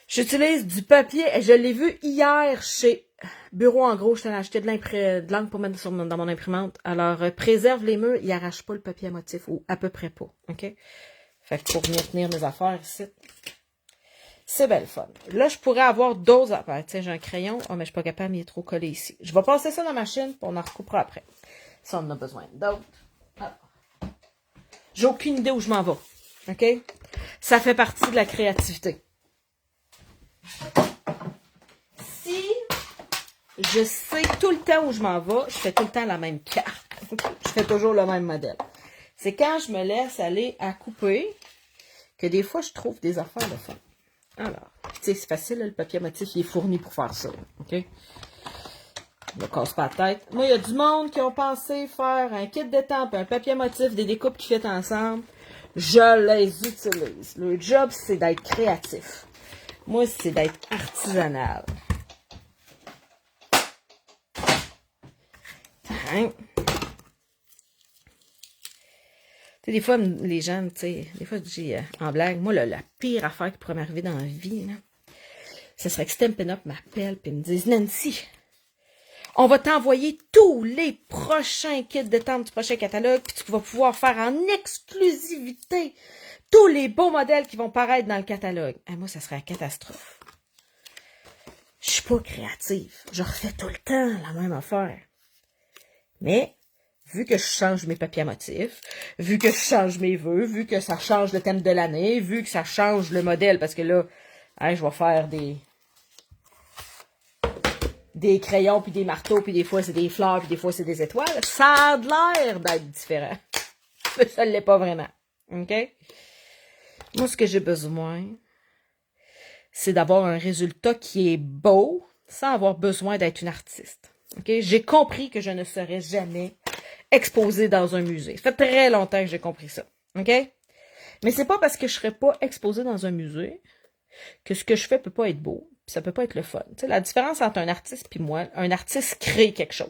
S1: J'utilise du papier. Je l'ai vu hier chez Bureau en gros. Je t'ai acheté de l'encre pour mettre dans mon imprimante. Alors, préserve les murs. Il n'arrache pas le papier à motif. Ou à peu près pas. OK? Fait que pour venir tenir mes affaires ici. C'est belle fun. Là, je pourrais avoir d'autres affaires. Tiens, j'ai un crayon. Oh, mais je suis pas capable. Il est trop collé ici. Je vais passer ça dans ma machine. Puis on en recoupera après. Si on en a besoin d'autres. Alors. J'ai aucune idée où je m'en vais. OK? Ça fait partie de la créativité. Si je sais tout le temps où je m'en vais, je fais tout le temps la même carte. Je fais toujours le même modèle. C'est quand je me laisse aller à couper que des fois, je trouve des affaires de fun. Alors, tu sais, c'est facile, là, le papier motif, il est fourni pour faire ça. OK? Je me casse pas la tête. Moi, il y a du monde qui ont pensé faire un kit d'étampes, un papier motif, des découpes qui fit ensemble. Je les utilise. Le job, c'est d'être créatif. Moi, c'est d'être artisanal. Hein? Des fois, les gens, tu sais, des fois, je dis en blague, moi, la pire affaire qui pourrait m'arriver dans la vie, là, ce serait que Stampin' Up m'appelle et me dise, Nancy, on va t'envoyer tous les prochains kits de temps du prochain catalogue, puis tu vas pouvoir faire en exclusivité tous les beaux modèles qui vont paraître dans le catalogue. Ah, moi, ça serait une catastrophe. Je suis pas créative. Je refais tout le temps la même affaire. Mais, vu que je change mes papiers à motifs, vu que je change mes vœux, vu que ça change le thème de l'année, vu que ça change le modèle, parce que là, hein, je vais faire des crayons, puis des marteaux, puis des fois c'est des fleurs, puis des fois c'est des étoiles, ça a l'air d'être différent. Mais ça ne l'est pas vraiment. OK? Moi, ce que j'ai besoin, c'est d'avoir un résultat qui est beau, sans avoir besoin d'être une artiste. OK? J'ai compris que je ne serais jamais exposée dans un musée. Ça fait très longtemps que j'ai compris ça. OK? Mais c'est pas parce que je serais pas exposée dans un musée que ce que je fais peut pas être beau, puis ça peut pas être le fun. Tu sais, la différence entre un artiste et moi, un artiste crée quelque chose.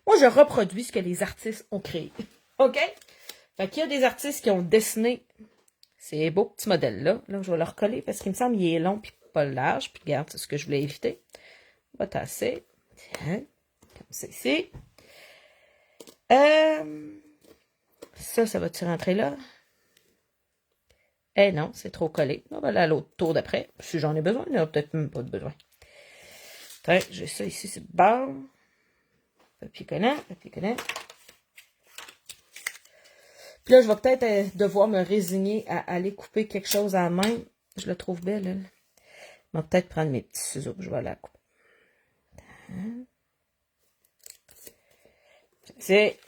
S1: Moi, je reproduis ce que les artistes ont créé. OK? Fait qu'il y a des artistes qui ont dessiné ces beaux petits modèles-là. Là, je vais le recoller parce qu'il me semble qu'il est long puis pas large. Puis regarde, c'est ce que je voulais éviter. On va tasser. Tiens, comme ça ici. Ça va-tu rentrer là? Eh non, c'est trop collé. On va aller à l'autre tour d'après. Si j'en ai besoin, il n'y a peut-être même pas de besoin. Tiens, j'ai ça ici, c'est bon. Papier collant, papier collant. Puis là, je vais peut-être devoir me résigner à aller couper quelque chose à la main. Je la trouve belle, elle. Je vais peut-être prendre mes petits ciseaux, je vais la couper. C'est...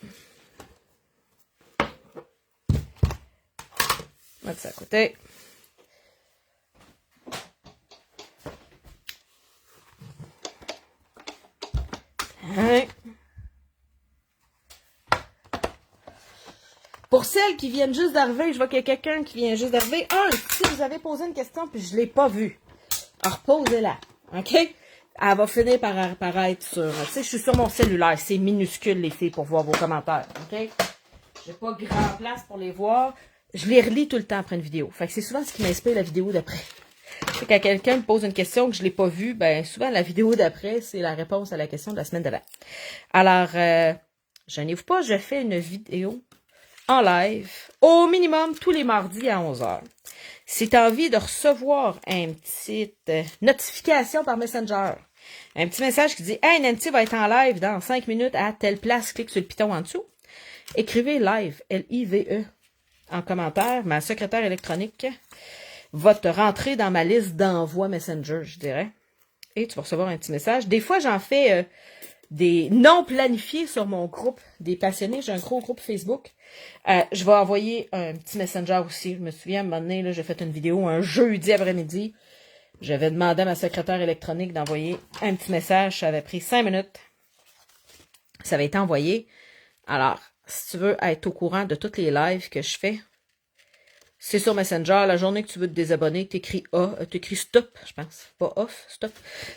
S1: On va mettre ça à côté. Hein? Pour celles qui viennent juste d'arriver, je vois qu'il y a quelqu'un qui vient juste d'arriver. Si vous avez posé une question puis je ne l'ai pas vue, reposez-la. OK? Elle va finir par apparaître sur... Tu sais, je suis sur mon cellulaire. C'est minuscule, les filles, pour voir vos commentaires. OK? J'ai pas grand place pour les voir. Je les relis tout le temps après une vidéo. Fait que c'est souvent ce qui m'inspire la vidéo d'après. Quand quelqu'un me pose une question que je l'ai pas vue, ben souvent la vidéo d'après, c'est la réponse à la question de la semaine d'avant. Alors, gênez-vous pas, je fais une vidéo en live, au minimum tous les mardis à 11h. Si tu as envie de recevoir une petite notification par Messenger, un petit message qui dit « Hey, Nancy va être en live dans 5 minutes à telle place, clique sur le piton en dessous », écrivez « live », L-I-V-E, en commentaire. Ma secrétaire électronique va te rentrer dans ma liste d'envoi Messenger, je dirais. Et tu vas recevoir un petit message. Des fois, j'en fais des non planifiés sur mon groupe des passionnés. J'ai un gros groupe Facebook. Je vais envoyer un petit Messenger aussi. Je me souviens, à un moment donné, là, j'ai fait une vidéo un jeudi après-midi. J'avais demandé à ma secrétaire électronique d'envoyer un petit message. Ça avait pris 5 minutes. Ça avait été envoyé. Alors, si tu veux être au courant de toutes les lives que je fais, c'est sur Messenger. La journée que tu veux te désabonner, t'écris stop, je pense. Pas off, stop.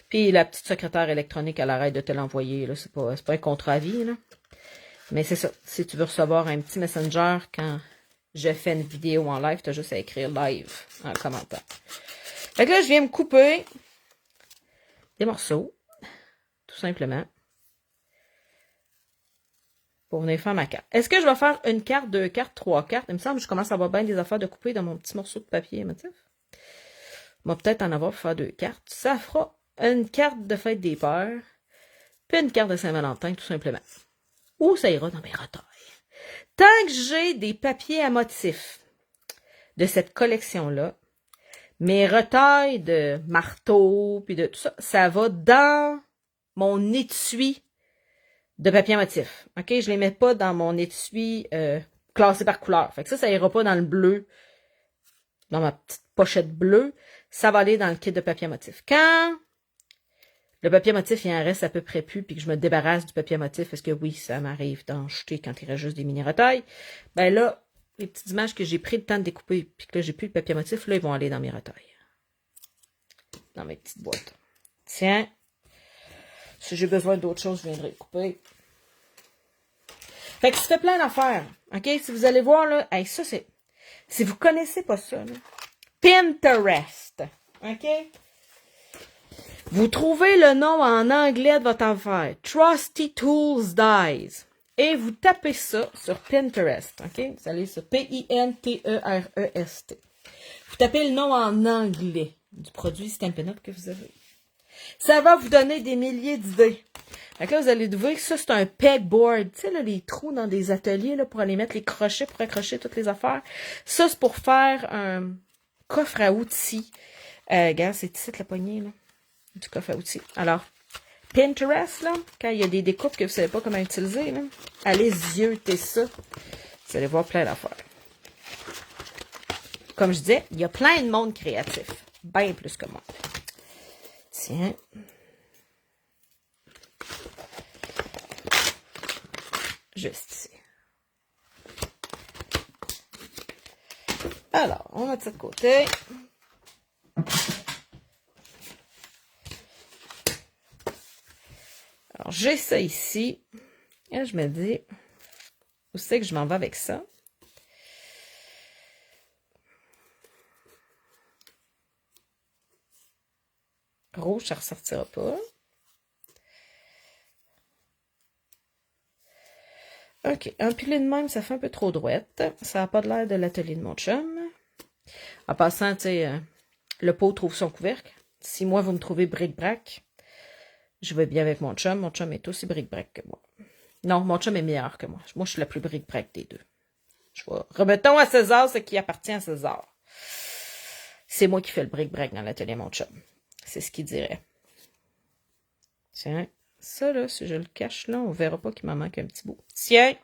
S1: Puis la petite secrétaire électronique, elle arrête de te l'envoyer. Là, c'est pas un contrat à vie, là. Mais c'est ça. Si tu veux recevoir un petit Messenger quand je fais une vidéo en live, t'as juste à écrire live en commentaire. Fait que là, je viens me couper des morceaux. Tout simplement. Pour venir faire ma carte. Est-ce que je vais faire une carte, 2 cartes, 3 cartes? Il me semble que je commence à avoir bien des affaires de couper dans mon petit morceau de papier motif. On va peut-être en avoir pour faire 2 cartes. Ça fera une carte de fête des pères, puis une carte de Saint-Valentin, tout simplement. Ou ça ira dans mes retailles. Tant que j'ai des papiers à motifs, de cette collection-là. Mes retailles de marteau, puis de tout ça, ça va dans mon étui de papier motif. OK? Je les mets pas dans mon étui classé par couleur. Fait que ça ira pas dans le bleu, dans ma petite pochette bleue. Ça va aller dans le kit de papier motif. Quand le papier motif, il en reste à peu près plus, puis que je me débarrasse du papier motif, parce que oui, ça m'arrive d'en jeter quand il reste juste des mini-retailles, ben là, les petites images que j'ai pris le temps de découper, puis que là, j'ai plus de papier motif, là, ils vont aller dans mes retailles. Dans mes petites boîtes. Tiens. Si j'ai besoin d'autres choses, je viendrai couper. Fait que ça fait plein d'affaires. OK? Si vous allez voir, là, hey, ça, c'est... Si vous connaissez pas ça, là, Pinterest. OK? Vous trouvez le nom en anglais de votre affaire. Trusty Tools Dies. Et vous tapez ça sur Pinterest. OK? Vous allez sur Pinterest. Vous tapez le nom en anglais du produit Stampin' Up que vous avez. Ça va vous donner des milliers d'idées. Fait que là, vous allez trouver que ça, c'est un pegboard. Tu sais, là, les trous dans des ateliers, là, pour aller mettre les crochets, pour accrocher toutes les affaires. Ça, c'est pour faire un coffre à outils. Regarde, c'est ici la poignée, là, du coffre à outils. Alors, Pinterest, là, quand il y a des découpes que vous ne savez pas comment utiliser, là, allez zioter ça. Vous allez voir plein d'affaires. Comme je disais, il y a plein de monde créatif. Bien plus que moi. Tiens. Juste ici. Alors, on met ça de côté. Alors, j'ai ça ici. Et je me dis, où c'est que je m'en vais avec ça? Rouge, ça ne ressortira pas. OK. Empiler de même, ça fait un peu trop droite. Ça n'a pas de l'air de l'atelier de mon chum. En passant, tu sais, le pot trouve son couvercle. Si moi, vous me trouvez bric-brac, je vais bien avec mon chum. Mon chum est aussi bric-brac que moi. Non, mon chum est meilleur que moi. Moi, je suis la plus bric-brac des deux. Remettons à César ce qui appartient à César. C'est moi qui fais le bric-brac dans l'atelier mon chum. C'est ce qu'il dirait. Tiens, ça là, si je le cache là, on verra pas qu'il m'en manque un petit bout. Tiens!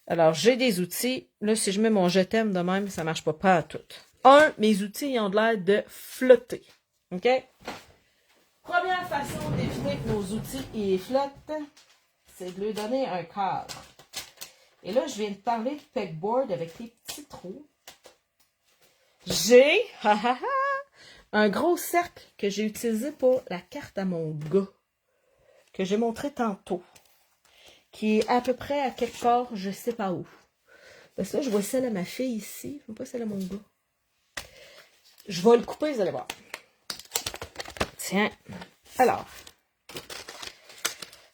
S1: Alors, j'ai des outils. Là, si je mets mon je t'aime de même, ça marche pas à tout. Mes outils, ils ont de l'air de flotter. OK? Première façon d'éviter que nos outils ils flottent, c'est de lui donner un cadre. Et là, je viens de parler de pegboard avec les petits trous. J'ai un gros cercle que j'ai utilisé pour la carte à mon gars, que j'ai montré tantôt, qui est à peu près à quelque part, je sais pas où. Parce que là, je vois celle à ma fille ici, je vois pas celle à mon gars. Je vais le couper, vous allez voir. Tiens, alors,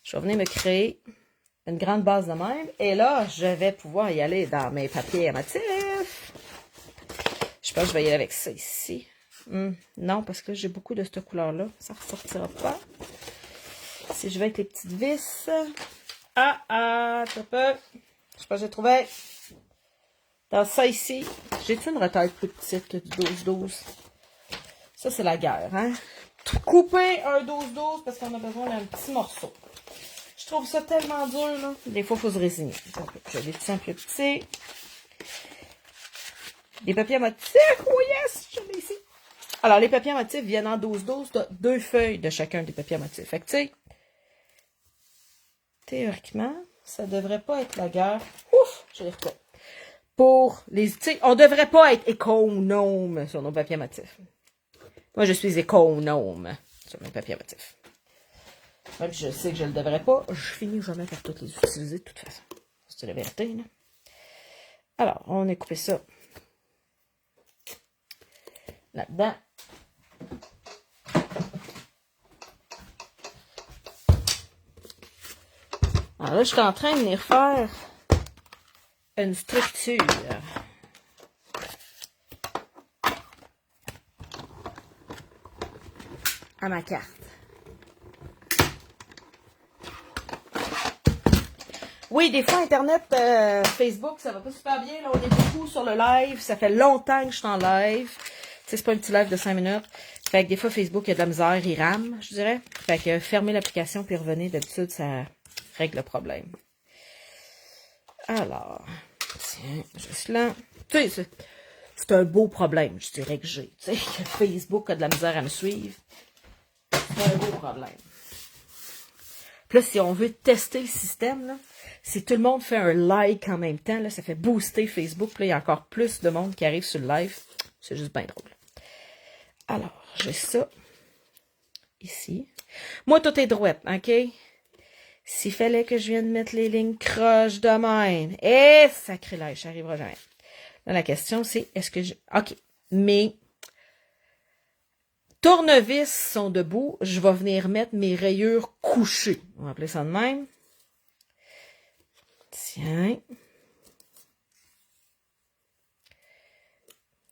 S1: je vais venir me créer une grande base de même, et là, je vais pouvoir y aller dans mes papiers motifs. Je pense que je vais y aller avec ça ici. Non, parce que j'ai beaucoup de cette couleur-là. Ça ne ressortira pas. Si je vais avec les petites vis. Un peu. Je pense que j'ai trouvé. Dans ça ici, j'ai-tu une retaille plus petite du 12-12? Ça, c'est la guerre, hein? Couper un 12-12 parce qu'on a besoin d'un petit morceau. Je trouve ça tellement dur, là. Des fois, il faut se résigner. J'ai des petits un peu petits. Des papiers motifs. Oh yes! J'en ai ici. Alors, les papiers motifs viennent en 12-12. Tu as 2 feuilles de chacun des papiers motifs. Fait que, tu sais, théoriquement, ça devrait pas être la guerre. Ouf! Je l'ai refait. Pour les... Tu sais, on devrait pas être économe sur nos papiers motifs. Moi, je suis économe sur mes papiers motifs. Même si je sais que je le devrais pas, je finis jamais par toutes les utiliser de toute façon. C'est la vérité, là. Alors, on a coupé ça là-dedans. Alors là, je suis en train de venir faire une structure. À ma carte. Oui, des fois, Internet, Facebook, ça va pas super bien. Là, on est beaucoup sur le live. Ça fait longtemps que je suis en live. Tu sais, c'est pas un petit live de 5 minutes. Fait que des fois, Facebook, il y a de la misère, il rame, je dirais. Fait que fermez l'application puis revenez. D'habitude, ça règle le problème. Alors, tiens, juste là. Tu sais, c'est un beau problème, je dirais que j'ai. Tu sais, que Facebook a de la misère à me suivre. C'est un beau problème. Puis là, si on veut tester le système, là, si tout le monde fait un like en même temps, là, ça fait booster Facebook. Puis là, il y a encore plus de monde qui arrive sur le live. C'est juste bien drôle. Alors, j'ai ça ici. Moi, tout est droit, OK? S'il fallait que je vienne mettre les lignes croches de même, sacrilège, ça n'arrivera jamais. Là, la question, c'est, est-ce que je... OK, mes tournevis sont debout. Je vais venir mettre mes rayures couchées. On va appeler ça de même. Tiens.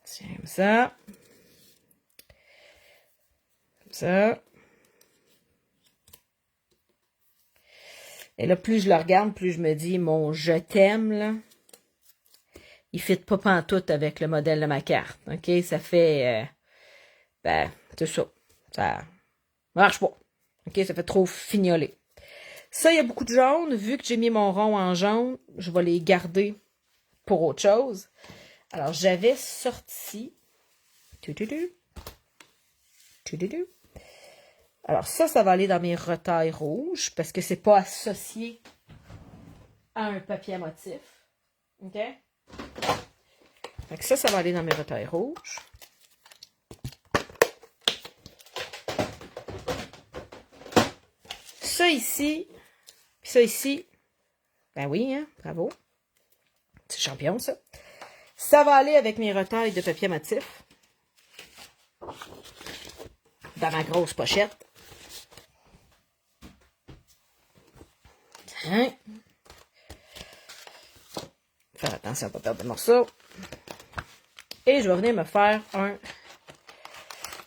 S1: Tiens, comme ça. Comme ça. Et là, plus je le regarde, plus je me dis, mon je t'aime, là, il ne fit pas pantoute avec le modèle de ma carte. OK? Ça fait, c'est ça. Ça marche pas. OK? Ça fait trop fignolé. Ça, il y a beaucoup de jaune. Vu que j'ai mis mon rond en jaune, je vais les garder pour autre chose. Alors, j'avais sorti... Alors, ça va aller dans mes retailles rouges parce que c'est pas associé à un papier à motif. OK? Fait que ça va aller dans mes retailles rouges. Ça ici, puis ça ici, ben oui, hein, bravo. C'est champion, ça. Ça va aller avec mes retailles de papier à motif. Dans ma grosse pochette. Tiens. Faire attention à ne pas perdre de morceaux. Et je vais venir me faire un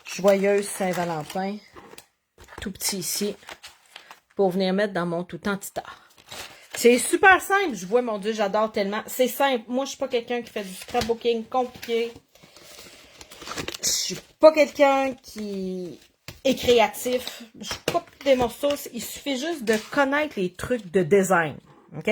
S1: joyeux Saint-Valentin. Tout petit ici. Pour venir mettre dans mon tout entitard. C'est super simple. Je vois, mon Dieu, j'adore tellement. C'est simple. Moi, je suis pas quelqu'un qui fait du scrapbooking compliqué. Je suis pas quelqu'un qui est créatif. Je coupe des morceaux. Il suffit juste de connaître les trucs de design. OK?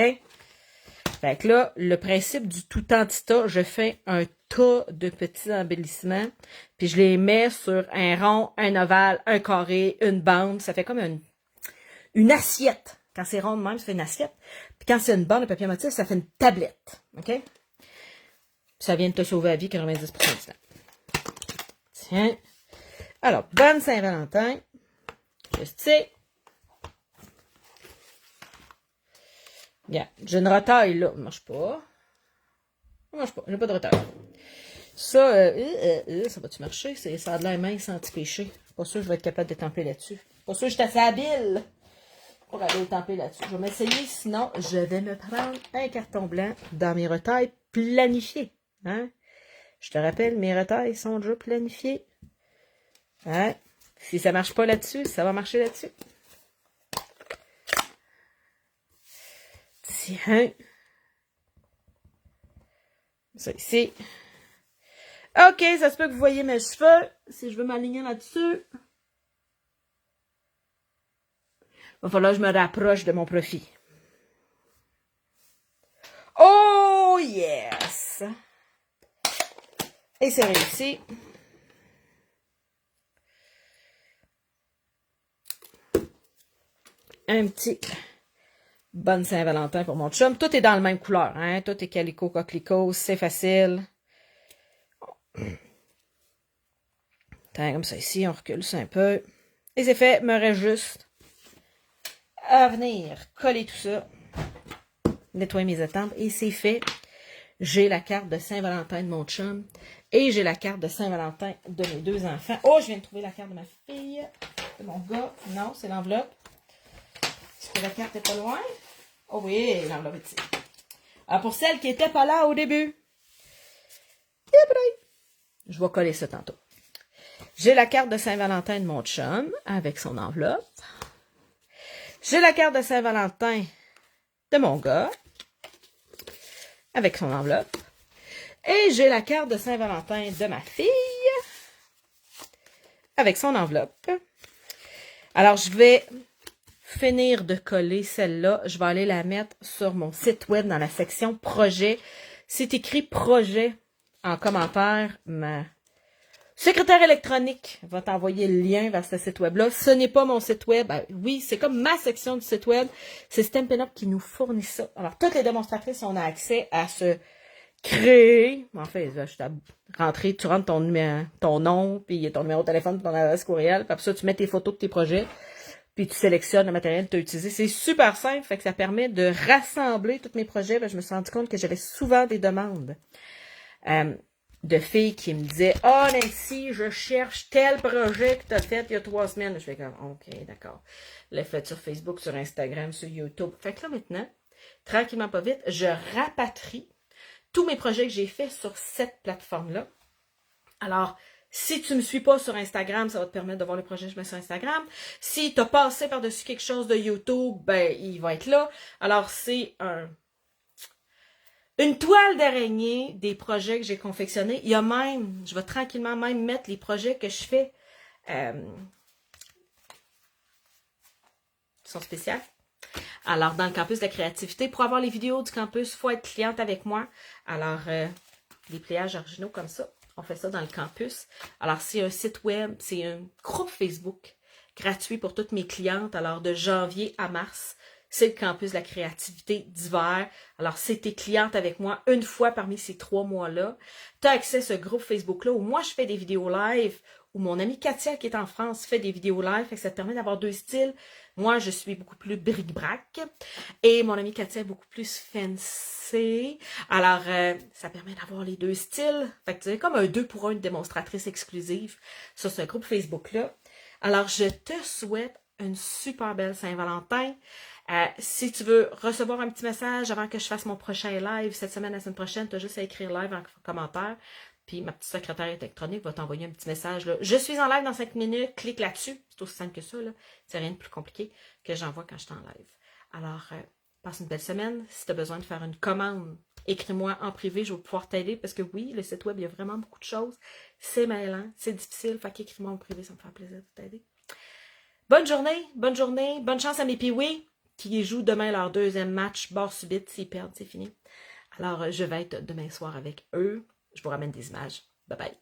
S1: Fait que là, le principe du tout entita, je fais un tas de petits embellissements. Puis je les mets sur un rond, un ovale, un carré, une bande. Ça fait comme une assiette. Quand c'est rond de même, ça fait une assiette. Puis quand c'est une bande de papier motif, ça fait une tablette. OK? Puis ça vient de te sauver la vie 90% du temps. Tiens. Alors, bonne Saint-Valentin. Je sais. Regarde, j'ai une retaille là. Ça marche pas. Ça marche pas. J'ai pas de retaille. Ça, ça va-tu marcher? Ça a de l'air mince anti-péché. Pas sûr que je vais être capable de temper là-dessus. Pas sûr que je suis assez habile pour aller temper là-dessus. Je vais m'essayer, sinon, je vais me prendre un carton blanc dans mes retailles planifiées. Hein? Je te rappelle, mes retailles sont déjà planifiées. Hein? Si ça marche pas là-dessus, ça va marcher là-dessus. Tiens. Ça ici. OK, ça se peut que vous voyez mes cheveux. Si je veux m'aligner là-dessus. Il va falloir que je me rapproche de mon profil. Oh yes! Et c'est réussi. Un petit bonne Saint-Valentin pour mon chum. Tout est dans la même couleur, hein? Tout est calico coquelicot, c'est facile. Comme ça ici, on recule ça un peu. Et c'est fait, me reste juste à venir coller tout ça, nettoyer mes étampes, et c'est fait. J'ai la carte de Saint-Valentin de mon chum, et j'ai la carte de Saint-Valentin de mes deux enfants. Oh, je viens de trouver la carte de ma fille, de mon gars. Non, c'est l'enveloppe. Est-ce que la carte est pas loin? Oh oui, l'enveloppe est ici. Alors, pour celles qui n'étaient pas là au début, je vais coller ça tantôt. J'ai la carte de Saint-Valentin de mon chum, avec son enveloppe. J'ai la carte de Saint-Valentin de mon gars, avec son enveloppe. Et j'ai la carte de Saint-Valentin de ma fille, avec son enveloppe. Alors, je vais finir de coller celle-là. Je vais aller la mettre sur mon site web dans la section projet. C'est écrit projet en commentaire. Ma secrétaire électronique va t'envoyer le lien vers ce site web-là. Ce n'est pas mon site web. Oui, c'est comme ma section du site web. C'est Stampin' Up qui nous fournit ça. Alors, toutes les démonstratrices, on a accès à se créer. En fait, je t'ai rentré, tu rentres ton nom, puis ton numéro de téléphone, ton adresse courriel. Puis après ça, tu mets tes photos de tes projets. Puis tu sélectionnes le matériel que tu as utilisé. C'est super simple, fait que ça permet de rassembler tous mes projets. Ben, je me suis rendu compte que j'avais souvent des demandes de filles qui me disaient « Ah, Nancy, je cherche tel projet que tu as fait il y a 3 semaines. » Je fais comme « OK, d'accord. » Le fait sur Facebook, sur Instagram, sur YouTube. Fait que là, maintenant, tranquillement pas vite, je rapatrie tous mes projets que j'ai faits sur cette plateforme-là. Alors, si tu ne me suis pas sur Instagram, ça va te permettre de voir les projets que je mets sur Instagram. Si tu as passé par-dessus quelque chose de YouTube, ben, il va être là. Alors, c'est une toile d'araignée des projets que j'ai confectionnés. Il y a même, je vais tranquillement même mettre les projets que je fais qui sont spéciaux. Alors, dans le campus de la créativité, pour avoir les vidéos du campus, il faut être cliente avec moi. Alors, les pliages originaux comme ça. On fait ça dans le campus. Alors, c'est un site web, c'est un groupe Facebook gratuit pour toutes mes clientes. Alors, de janvier à mars, c'est le campus de la créativité d'hiver. Alors, si tu es cliente avec moi une fois parmi ces 3 mois-là, tu as accès à ce groupe Facebook-là où moi, je fais des vidéos live, où mon amie Katia, qui est en France, fait des vidéos live. Fait que ça te permet d'avoir 2 styles. Moi, je suis beaucoup plus bric-brac et mon amie Katia est beaucoup plus fancy. Alors, ça permet d'avoir les 2 styles. Fait que tu es comme un 2 pour 1 de démonstratrice exclusive sur ce groupe Facebook-là. Alors, je te souhaite une super belle Saint-Valentin. Si tu veux recevoir un petit message avant que je fasse mon prochain live cette semaine, la semaine prochaine, tu as juste à écrire live en commentaire. Puis ma petite secrétaire électronique va t'envoyer un petit message. Là. Je suis en live dans 5 minutes, clique là-dessus. C'est aussi simple que ça. C'est rien de plus compliqué que j'envoie quand je suis en live. Alors, passe une belle semaine. Si tu as besoin de faire une commande, écris-moi en privé, je vais pouvoir t'aider. Parce que oui, le site web, il y a vraiment beaucoup de choses. C'est mêlant, c'est difficile. Fait qu'écris-moi en privé, ça me fait plaisir de t'aider. Bonne journée, bonne chance à mes Pee-Wee qui jouent demain leur 2e match, barre subite, s'ils perdent, c'est fini. Alors, je vais être demain soir avec eux. Je vous ramène des images. Bye bye.